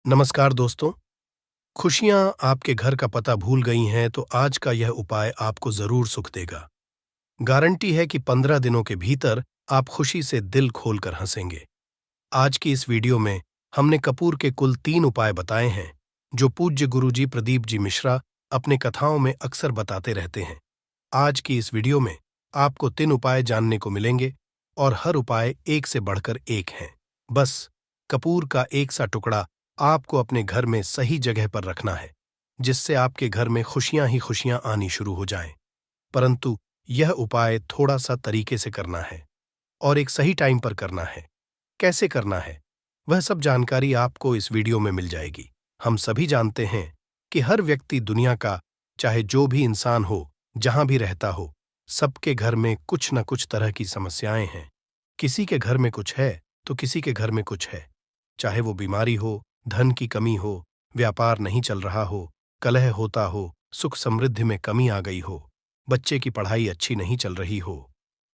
नमस्कार दोस्तों। खुशियां आपके घर का पता भूल गई हैं तो आज का यह उपाय आपको जरूर सुख देगा। गारंटी है कि 15 दिनों के भीतर आप खुशी से दिल खोलकर हंसेंगे। आज की इस वीडियो में हमने कपूर के कुल 3 उपाय बताए हैं जो पूज्य गुरुजी प्रदीप जी मिश्रा अपने कथाओं में अक्सर बताते रहते हैं। आज की इस वीडियो में आपको 3 उपाय जानने को मिलेंगे और हर उपाय एक से बढ़कर एक हैं। बस कपूर का एक सा टुकड़ा आपको अपने घर में सही जगह पर रखना है, जिससे आपके घर में खुशियां ही खुशियां आनी शुरू हो जाएं। परंतु यह उपाय थोड़ा सा तरीके से करना है और एक सही टाइम पर करना है। कैसे करना है, वह सब जानकारी आपको इस वीडियो में मिल जाएगी। हम सभी जानते हैं कि हर व्यक्ति दुनिया का, चाहे जो भी इंसान हो, जहां भी रहता हो, सबके घर में कुछ न कुछ तरह की समस्याएं हैं। किसी के घर में कुछ है तो किसी के घर में कुछ है। चाहे वो बीमारी हो, धन की कमी हो, व्यापार नहीं चल रहा हो, कलह होता हो, सुख समृद्धि में कमी आ गई हो, बच्चे की पढ़ाई अच्छी नहीं चल रही हो,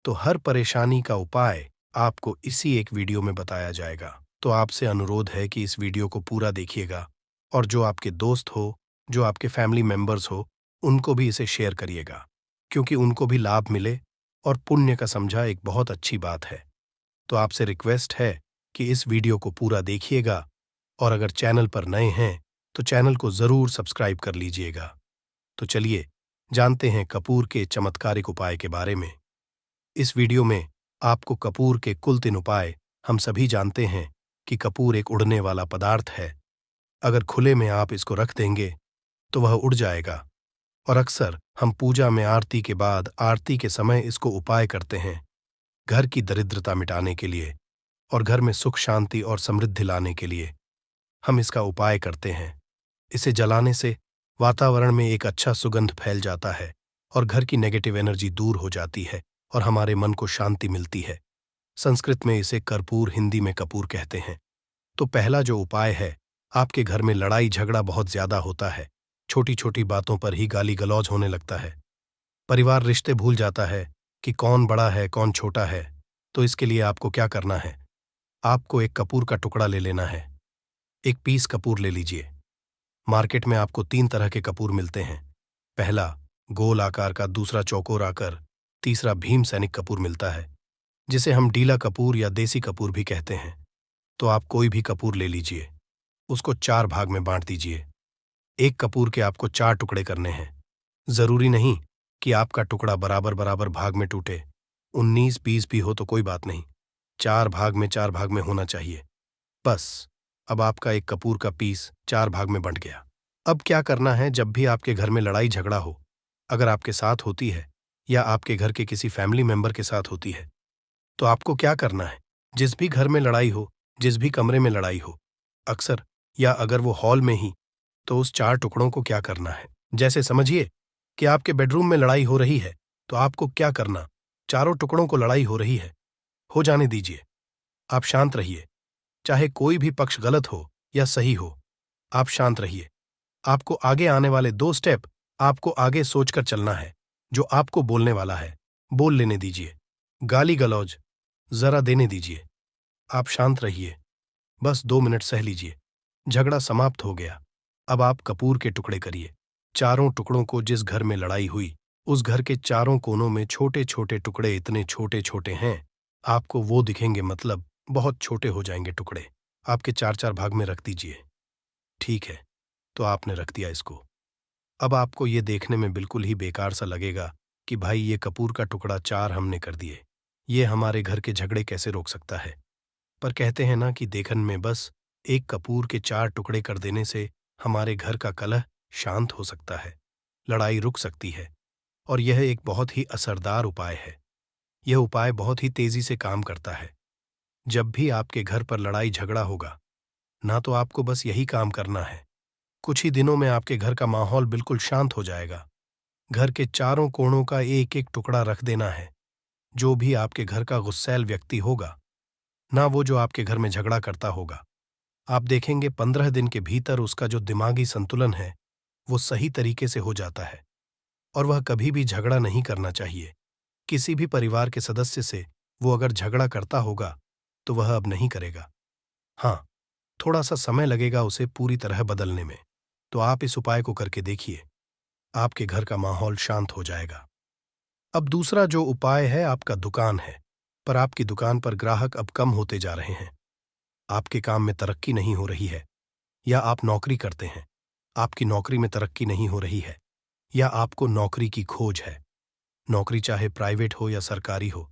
तो हर परेशानी का उपाय आपको इसी एक वीडियो में बताया जाएगा। तो आपसे अनुरोध है कि इस वीडियो को पूरा देखिएगा और जो आपके दोस्त हो, जो आपके फैमिली मेंबर्स हो, उनको भी इसे शेयर करिएगा, क्योंकि उनको भी लाभ मिले और पुण्य का समझा एक बहुत अच्छी बात है। तो आपसे रिक्वेस्ट है कि इस वीडियो को पूरा देखिएगा और अगर चैनल पर नए हैं तो चैनल को जरूर सब्सक्राइब कर लीजिएगा। तो चलिए जानते हैं कपूर के चमत्कारिक उपाय के बारे में। इस वीडियो में आपको कपूर के कुल 3 उपाय। हम सभी जानते हैं कि कपूर एक उड़ने वाला पदार्थ है। अगर खुले में आप इसको रख देंगे तो वह उड़ जाएगा और अक्सर हम पूजा में आरती के बाद आरती के समय इसको उपाय करते हैं, घर की दरिद्रता मिटाने के लिए और घर में सुख शांति और समृद्धि लाने के लिए हम इसका उपाय करते हैं। इसे जलाने से वातावरण में एक अच्छा सुगंध फैल जाता है और घर की नेगेटिव एनर्जी दूर हो जाती है और हमारे मन को शांति मिलती है। संस्कृत में इसे कर्पूर, हिंदी में कपूर कहते हैं। तो पहला जो उपाय है, आपके घर में लड़ाई झगड़ा बहुत ज्यादा होता है, छोटी छोटी बातों पर ही गाली गलौज होने लगता है, परिवार रिश्ते भूल जाता है कि कौन बड़ा है कौन छोटा है। तो इसके लिए आपको क्या करना है, आपको एक कपूर का टुकड़ा ले लेना है। एक पीस कपूर ले लीजिए। मार्केट में आपको 3 तरह के कपूर मिलते हैं। पहला गोल आकार का, दूसरा चौकोर आकार, तीसरा भीम सैनिक कपूर मिलता है, जिसे हम डीला कपूर या देसी कपूर भी कहते हैं। तो आप कोई भी कपूर ले लीजिए, उसको 4 भाग में बांट दीजिए। एक कपूर के आपको 4 टुकड़े करने हैं। जरूरी नहीं कि आपका टुकड़ा बराबर बराबर भाग में टूटे, 19-20 भी हो तो कोई बात नहीं, 4 भाग में होना चाहिए। बस अब आपका एक कपूर का पीस 4 भाग में बंट गया। अब क्या करना है, जब भी आपके घर में लड़ाई झगड़ा हो, अगर आपके साथ होती है या आपके घर के किसी फैमिली मेंबर के साथ होती है, तो आपको क्या करना है, जिस भी घर में लड़ाई हो, जिस भी कमरे में लड़ाई हो, अक्सर या अगर वो हॉल में ही, तो उस 4 टुकड़ों को क्या करना है, जैसे समझिए कि आपके बेडरूम में लड़ाई हो रही है, तो आपको क्या करना, चारों टुकड़ों को लड़ाई हो रही है, हो जाने दीजिए। आप शांत रहिए, चाहे कोई भी पक्ष गलत हो या सही हो, आप शांत रहिए। आपको आगे आने वाले 2 स्टेप आपको आगे सोचकर चलना है। जो आपको बोलने वाला है, बोल लेने दीजिए। गाली गलौज जरा देने दीजिए। आप शांत रहिए, बस 2 मिनट सह लीजिए। झगड़ा समाप्त हो गया। अब आप कपूर के टुकड़े करिए। चारों टुकड़ों को, जिस घर में लड़ाई हुई, उस घर के चारों कोनों में छोटे छोटे टुकड़े, इतने छोटे छोटे हैं आपको वो दिखेंगे, मतलब बहुत छोटे हो जाएंगे टुकड़े। आपके 4-4 भाग में रख दीजिए। ठीक है, तो आपने रख दिया इसको। अब आपको ये देखने में बिल्कुल ही बेकार सा लगेगा कि भाई ये कपूर का टुकड़ा 4 हमने कर दिए, ये हमारे घर के झगड़े कैसे रोक सकता है। पर कहते हैं ना कि देखन में बस एक कपूर के 4 टुकड़े कर देने से हमारे घर का कलह शांत हो सकता है, लड़ाई रुक सकती है। और यह एक बहुत ही असरदार उपाय है। यह उपाय बहुत ही तेजी से काम करता है। जब भी आपके घर पर लड़ाई झगड़ा होगा ना, तो आपको बस यही काम करना है। कुछ ही दिनों में आपके घर का माहौल बिल्कुल शांत हो जाएगा। घर के चारों कोणों का एक एक टुकड़ा रख देना है। जो भी आपके घर का गुस्सैल व्यक्ति होगा ना, वो जो आपके घर में झगड़ा करता होगा, आप देखेंगे 15 दिन के भीतर उसका जो दिमागी संतुलन है वो सही तरीके से हो जाता है और वह कभी भी झगड़ा नहीं करना चाहिए। किसी भी परिवार के सदस्य से वो अगर झगड़ा करता होगा तो वह अब नहीं करेगा। हाँ, थोड़ा सा समय लगेगा उसे पूरी तरह बदलने में। तो आप इस उपाय को करके देखिए, आपके घर का माहौल शांत हो जाएगा। अब दूसरा जो उपाय है आपका दुकान है, पर आपकी दुकान पर ग्राहक अब कम होते जा रहे हैं। आपके काम में तरक्की नहीं हो रही है, या आप नौकरी करते हैं, आपकी नौकरी में तरक्की नहीं हो रही है, या आपको नौकरी की खोज है। नौकरी चाहे प्राइवेट हो या सरकारी हो,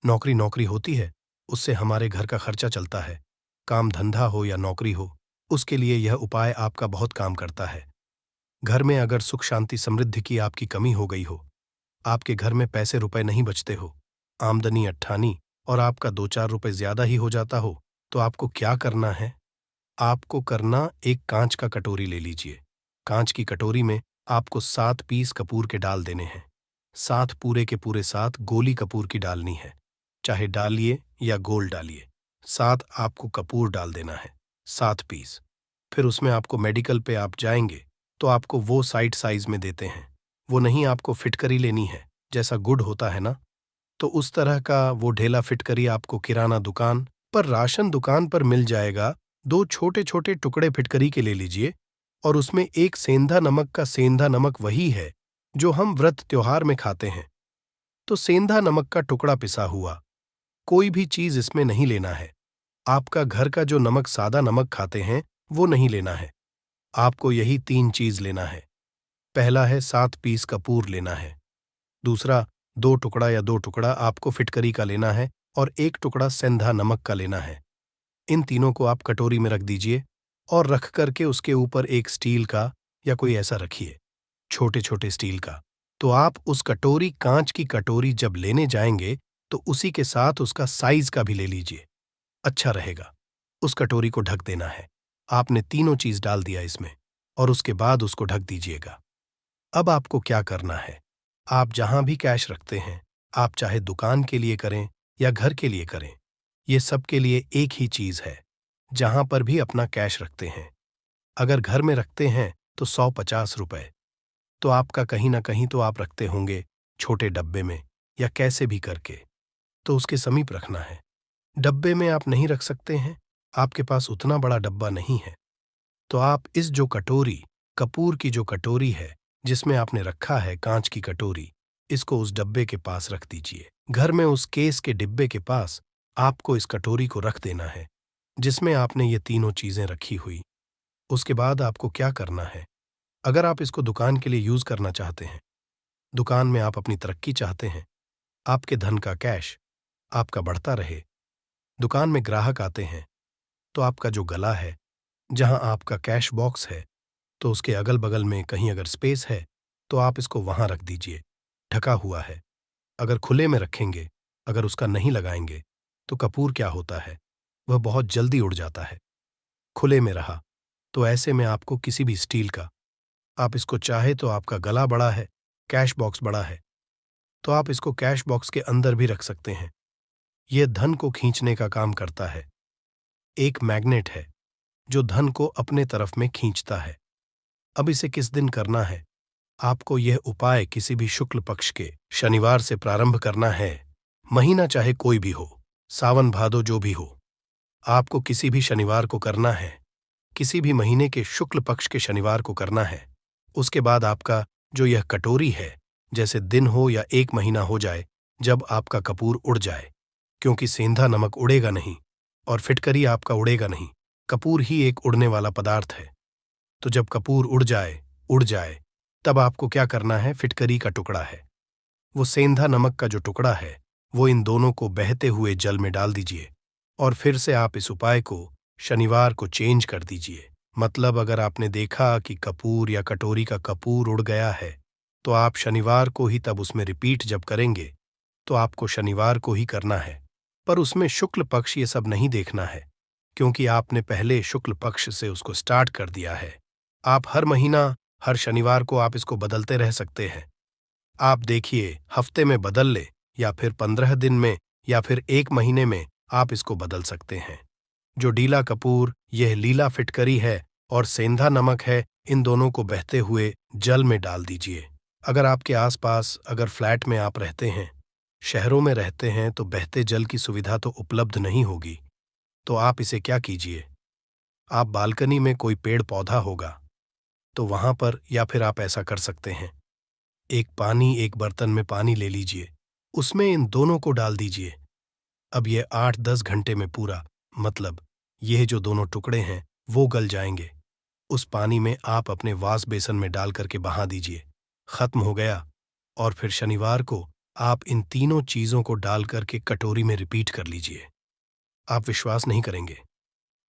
नौकरी नौकरी होती है, उससे हमारे घर का खर्चा चलता है। काम धंधा हो या नौकरी हो, उसके लिए यह उपाय आपका बहुत काम करता है। घर में अगर सुख शांति समृद्धि की आपकी कमी हो गई हो, आपके घर में पैसे रुपए नहीं बचते हो, आमदनी अट्ठानी और आपका 2-4 रुपए ज्यादा ही हो जाता हो, तो आपको क्या करना है? आपको करना एक कांच का कटोरी ले लीजिए। कांच की कटोरी में आपको 7 पीस कपूर के डाल देने हैं। 7 पूरे के पूरे 7 गोली कपूर की डालनी है, चाहे डालिए या गोल डालिए। 7 आपको कपूर डाल देना है, 7 पीस। फिर उसमें आपको मेडिकल पे आप जाएंगे तो आपको वो साइड साइज में देते हैं। वो नहीं आपको फिटकरी लेनी है, जैसा गुड़ होता है ना, तो उस तरह का वो ढेला फिटकरी आपको किराना दुकान पर राशन दुकान पर मिल जाएगा। 2 छोटे छोटे टुकड़े फिटकरी के ले लीजिए और उसमें एक सेंधा नमक का, सेंधा नमक वही है जो हम व्रत त्योहार में खाते हैं। तो सेंधा नमक का टुकड़ा पिसा हुआ, कोई भी चीज इसमें नहीं लेना है। आपका घर का जो नमक सादा नमक खाते हैं वो नहीं लेना है। आपको यही 3 चीज लेना है। पहला है 7 पीस कपूर लेना है। दूसरा 2 टुकड़ा या 2 टुकड़ा आपको फिटकरी का लेना है और 1 टुकड़ा सेंधा नमक का लेना है। इन तीनों को आप कटोरी में रख दीजिए और रख करके उसके ऊपर एक स्टील का या कोई ऐसा रखिए, छोटे छोटे स्टील का। तो आप उस कटोरी, कांच की कटोरी जब लेने जाएंगे तो उसी के साथ उसका साइज का भी ले लीजिए, अच्छा रहेगा। उस कटोरी को ढक देना है। आपने तीनों चीज डाल दिया इसमें और उसके बाद उसको ढक दीजिएगा। अब आपको क्या करना है, आप जहां भी कैश रखते हैं, आप चाहे दुकान के लिए करें या घर के लिए करें, ये सब के लिए एक ही चीज है। जहां पर भी अपना कैश रखते हैं, अगर घर में रखते हैं तो 150 रुपए, तो आपका कहीं ना कहीं तो आप रखते होंगे छोटे डब्बे में या कैसे भी करके, तो उसके समीप रखना है। डब्बे में आप नहीं रख सकते हैं, आपके पास उतना बड़ा डब्बा नहीं है, तो आप इस जो कटोरी, कपूर की जो कटोरी है जिसमें आपने रखा है कांच की कटोरी, इसको उस डब्बे के पास रख दीजिए। घर में उस केस के डिब्बे के पास आपको इस कटोरी को रख देना है जिसमें आपने ये तीनों चीजें रखी हुई। उसके बाद आपको क्या करना है, अगर आप इसको दुकान के लिए यूज करना चाहते हैं, दुकान में आप अपनी तरक्की चाहते हैं, आपके धन का कैश आपका बढ़ता रहे, दुकान में ग्राहक आते हैं, तो आपका जो गला है, जहां आपका कैश बॉक्स है, तो उसके अगल बगल में कहीं अगर स्पेस है तो आप इसको वहां रख दीजिए, ढका हुआ है। अगर खुले में रखेंगे, अगर उसका नहीं लगाएंगे, तो कपूर क्या होता है, वह बहुत जल्दी उड़ जाता है। खुले में रहा तो ऐसे में आपको किसी भी स्टील का, आप इसको चाहे तो आपका गला बड़ा है, कैश बॉक्स बड़ा है, तो आप इसको कैश बॉक्स के अंदर भी रख सकते हैं। यह धन को खींचने का काम करता है, एक मैग्नेट है जो धन को अपने तरफ में खींचता है। अब इसे किस दिन करना है, आपको यह उपाय किसी भी शुक्ल पक्ष के शनिवार से प्रारंभ करना है। महीना चाहे कोई भी हो, सावन भादो जो भी हो, आपको किसी भी शनिवार को करना है, किसी भी महीने के शुक्ल पक्ष के शनिवार को करना है। उसके बाद आपका जो यह कटोरी है, जैसे दिन हो या 1 महीना हो जाए जब आपका कपूर उड़ जाए, क्योंकि सेंधा नमक उड़ेगा नहीं और फिटकरी आपका उड़ेगा नहीं, कपूर ही एक उड़ने वाला पदार्थ है। तो जब कपूर उड़ जाए, तब आपको क्या करना है, फिटकरी का टुकड़ा है, वो सेंधा नमक का जो टुकड़ा है, वो इन दोनों को बहते हुए जल में डाल दीजिए और फिर से आप इस उपाय को शनिवार को चेंज कर दीजिए। मतलब अगर आपने देखा कि कपूर या कटोरी का कपूर उड़ गया है, तो आप शनिवार को ही तब उसमें रिपीट जब करेंगे, तो आपको शनिवार को ही करना है। पर उसमें शुक्ल पक्ष ये सब नहीं देखना है, क्योंकि आपने पहले शुक्ल पक्ष से उसको स्टार्ट कर दिया है। आप हर महीना, हर शनिवार को आप इसको बदलते रह सकते हैं। आप देखिए, हफ्ते में बदल ले या फिर 15 दिन में या फिर 1 महीने में आप इसको बदल सकते हैं। जो डीला कपूर, यह लीला फिटकरी है और सेंधा नमक है, इन दोनों को बहते हुए जल में डाल दीजिए। अगर आपके आसपास, अगर फ्लैट में आप रहते हैं, शहरों में रहते हैं, तो बहते जल की सुविधा तो उपलब्ध नहीं होगी। तो आप इसे क्या कीजिए, आप बालकनी में कोई पेड़ पौधा होगा तो वहां पर या फिर आप ऐसा कर सकते हैं, एक बर्तन में पानी ले लीजिए, उसमें इन दोनों को डाल दीजिए। अब ये 8-10 घंटे में पूरा, मतलब यह जो दोनों टुकड़े हैं वो गल जाएंगे। उस पानी में आप अपने वाश बेसन में डाल करके बहा दीजिए। खत्म हो गया। और फिर शनिवार को आप इन तीनों चीजों को डाल करके कटोरी में रिपीट कर लीजिए। आप विश्वास नहीं करेंगे,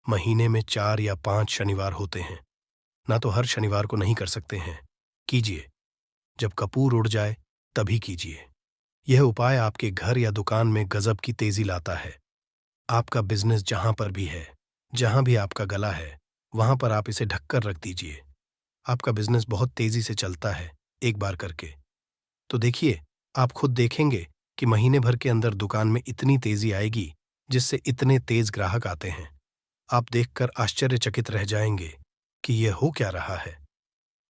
महीने में 4 या 5 शनिवार होते हैं। ना तो हर शनिवार को नहीं कर सकते हैं, कीजिए। जब कपूर उड़ जाए तभी कीजिए। यह उपाय आपके घर या दुकान में गजब की तेजी लाता है। आपका बिजनेस जहां पर भी है, जहां भी आपका गला है, वहां पर आप इसे ढककर रख दीजिए। आपका बिजनेस बहुत तेजी से चलता है एक बार करके। तो देखिए, आप खुद देखेंगे कि महीने भर के अंदर दुकान में इतनी तेजी आएगी जिससे इतने तेज ग्राहक आते हैं। आप देखकर आश्चर्यचकित रह जाएंगे कि यह हो क्या रहा है।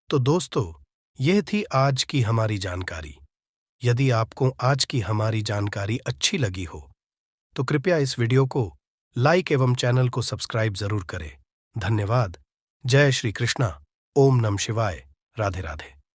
तो दोस्तों, यह थी आज की हमारी जानकारी। यदि आपको आज की हमारी जानकारी अच्छी लगी हो तो कृपया इस वीडियो को लाइक एवं चैनल को सब्सक्राइब जरूर करें। धन्यवाद। जय श्री कृष्णा। ओम नमः शिवाय। राधे राधे।